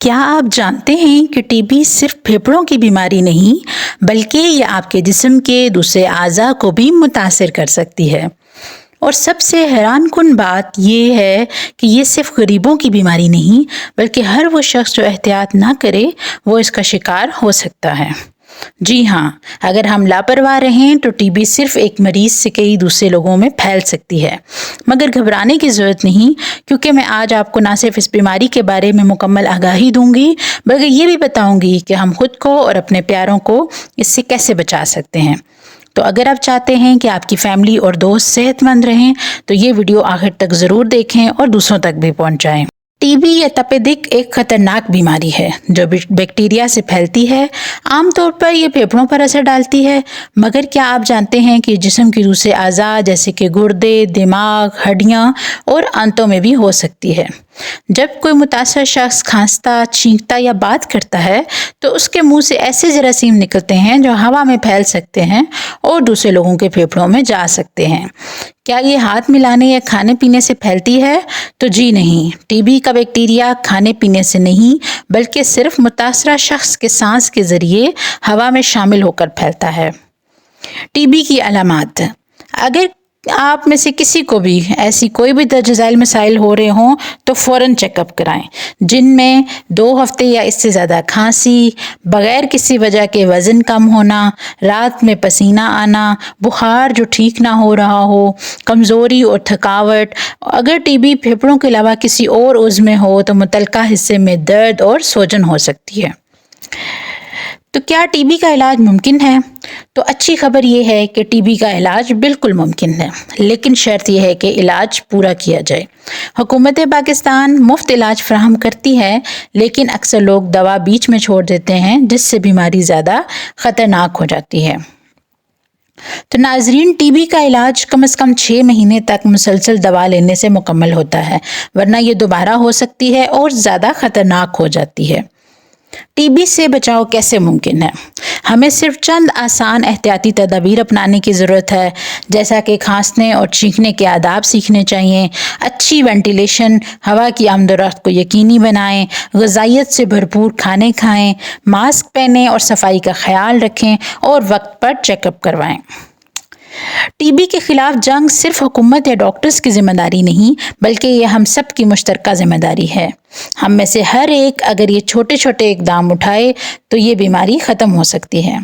کیا آپ جانتے ہیں کہ ٹی بی صرف پھیپھڑوں کی بیماری نہیں بلکہ یہ آپ کے جسم کے دوسرے اعضاء کو بھی متاثر کر سکتی ہے؟ اور سب سے حیران کن بات یہ ہے کہ یہ صرف غریبوں کی بیماری نہیں بلکہ ہر وہ شخص جو احتیاط نہ کرے وہ اس کا شکار ہو سکتا ہے۔ جی ہاں، اگر ہم لاپرواہ رہیں تو ٹی بی صرف ایک مریض سے کئی دوسرے لوگوں میں پھیل سکتی ہے، مگر گھبرانے کی ضرورت نہیں، کیونکہ میں آج آپ کو نہ صرف اس بیماری کے بارے میں مکمل آگاہی دوں گی بلکہ یہ بھی بتاؤں گی کہ ہم خود کو اور اپنے پیاروں کو اس سے کیسے بچا سکتے ہیں۔ تو اگر آپ چاہتے ہیں کہ آپ کی فیملی اور دوست صحت مند رہیں تو یہ ویڈیو آخر تک ضرور دیکھیں اور دوسروں تک بھی پہنچائیں۔ ٹی بی یا تپیدق ایک خطرناک بیماری ہے جو بیکٹیریا سے پھیلتی ہے۔ عام طور پر یہ پھیپھڑوں پر اثر ڈالتی ہے، مگر کیا آپ جانتے ہیں کہ جسم کے دوسرے اعضاء جیسے کہ گردے، دماغ، ہڈیاں اور آنتوں میں بھی ہو سکتی ہے؟ جب کوئی متاثر شخص کھانستا، چھینکتا یا بات کرتا ہے تو اس کے منہ سے ایسے جراثیم نکلتے ہیں جو ہوا میں پھیل سکتے ہیں اور دوسرے لوگوں کے پھیپھڑوں میں جا سکتے ہیں۔ کیا یہ ہاتھ ملانے یا کھانے پینے سے پھیلتی ہے؟ تو جی نہیں، ٹی بی کا بیکٹیریا کھانے پینے سے نہیں بلکہ صرف متاثرہ شخص کے سانس کے ذریعے ہوا میں شامل ہو کر پھیلتا ہے۔ ٹی بی کی علامات: اگر آپ میں سے کسی کو بھی ایسی کوئی بھی درج ذیل مسائل ہو رہے ہوں تو فوراً چیک اپ کرائیں، جن میں 2 ہفتے یا اس سے زیادہ کھانسی، بغیر کسی وجہ کے وزن کم ہونا، رات میں پسینہ آنا، بخار جو ٹھیک نہ ہو رہا ہو، کمزوری اور تھکاوٹ۔ اگر ٹی بی پھیپھڑوں کے علاوہ کسی اور عضو میں ہو تو متعلقہ حصے میں درد اور سوجن ہو سکتی ہے۔ تو کیا ٹی بی کا علاج ممکن ہے؟ تو اچھی خبر یہ ہے کہ ٹی بی کا علاج بالکل ممکن ہے، لیکن شرط یہ ہے کہ علاج پورا کیا جائے۔ حکومت پاکستان مفت علاج فراہم کرتی ہے، لیکن اکثر لوگ دوا بیچ میں چھوڑ دیتے ہیں جس سے بیماری زیادہ خطرناک ہو جاتی ہے۔ تو ناظرین، ٹی بی کا علاج کم از کم 6 مہینے تک مسلسل دوا لینے سے مکمل ہوتا ہے، ورنہ یہ دوبارہ ہو سکتی ہے اور زیادہ خطرناک ہو جاتی ہے۔ ٹی بی سے بچاؤ کیسے ممکن ہے؟ ہمیں صرف چند آسان احتیاطی تدابیر اپنانے کی ضرورت ہے، جیسا کہ کھانسنے اور چھینکنے کے آداب سیکھنے چاہیے، اچھی وینٹیلیشن، ہوا کی آمد و رفت کو یقینی بنائیں، غذائیت سے بھرپور کھانے کھائیں، ماسک پہنیں اور صفائی کا خیال رکھیں اور وقت پر چیک اپ کروائیں۔ ٹی بی کے خلاف جنگ صرف حکومت یا ڈاکٹرز کی ذمہ داری نہیں بلکہ یہ ہم سب کی مشترکہ ذمہ داری ہے۔ ہم میں سے ہر ایک اگر یہ چھوٹے چھوٹے اقدام اٹھائے تو یہ بیماری ختم ہو سکتی ہے۔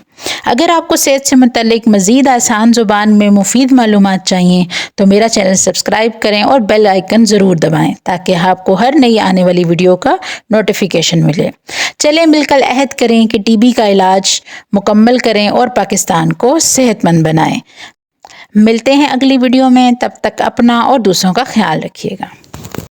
اگر آپ کو صحت سے متعلق مزید آسان زبان میں مفید معلومات چاہیے تو میرا چینل سبسکرائب کریں اور بیل آئیکن ضرور دبائیں تاکہ آپ کو ہر نئی آنے والی ویڈیو کا نوٹیفیکیشن ملے۔ چلیں مل کر عہد کریں کہ ٹی بی کا علاج مکمل کریں اور پاکستان کو صحت مند بنائیں۔ ملتے ہیں اگلی ویڈیو میں، تب تک اپنا اور دوسروں کا خیال رکھیے گا۔